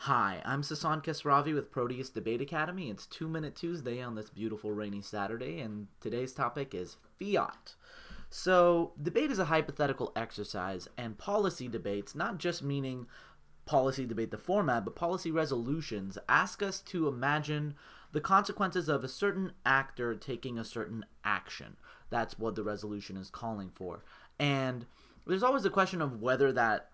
Hi, I'm Sasan Kesravi with Proteus Debate Academy. It's 2 Minute Tuesday on this beautiful rainy Saturday, and today's topic is Fiat. So, debate is a hypothetical exercise, and policy debates, not just meaning policy debate the format, but policy resolutions, ask us to imagine the consequences of a certain actor taking a certain action. That's what the resolution is calling for. And there's always a question of whether that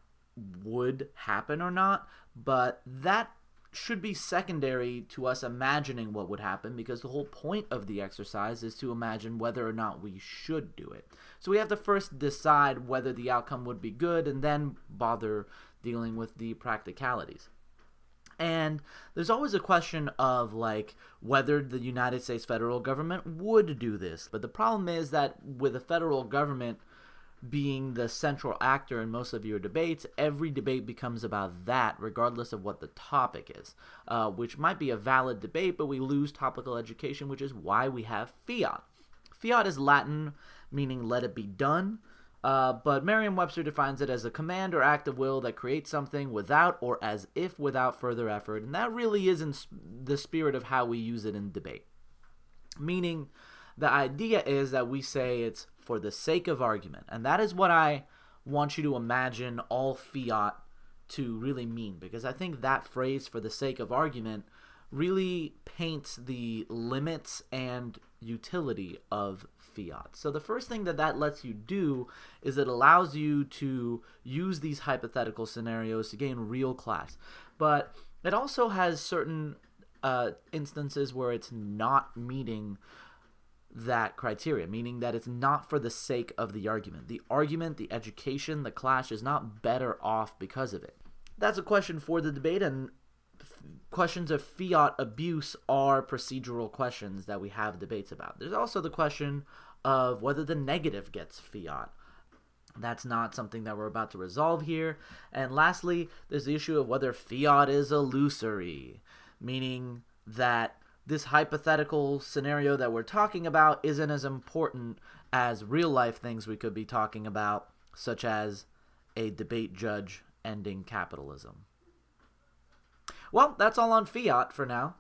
would happen or not, but that should be secondary to us imagining what would happen, because the whole point of the exercise is to imagine whether or not we should do it. So we have to first decide whether the outcome would be good and then bother dealing with the practicalities. And there's always a question of whether the United States federal government would do this. But the problem is that with the federal government being the central actor in most of your debates, every debate becomes about that, regardless of what the topic is, which might be a valid debate, but we lose topical education, which is why we have fiat. Fiat is Latin, meaning let it be done, but Merriam-Webster defines it as a command or act of will that creates something without or as if without further effort, and that really is in the spirit of how we use it in debate. Meaning, the idea is that we say it's for the sake of argument. And that is what I want you to imagine all fiat to really mean, because I think that phrase, for the sake of argument, really paints the limits and utility of fiat. So the first thing that lets you do is it allows you to use these hypothetical scenarios to gain real class. But it also has certain instances where it's not meeting that criteria, meaning that it's not for the sake of the argument. The argument, the education, the clash is not better off because of it. That's a question for the debate, and questions of fiat abuse are procedural questions that we have debates about. There's also the question of whether the negative gets fiat. That's not something that we're about to resolve here. And lastly, there's the issue of whether fiat is illusory, meaning that this hypothetical scenario that we're talking about isn't as important as real life things we could be talking about, such as a debate judge ending capitalism. Well, that's all on fiat for now.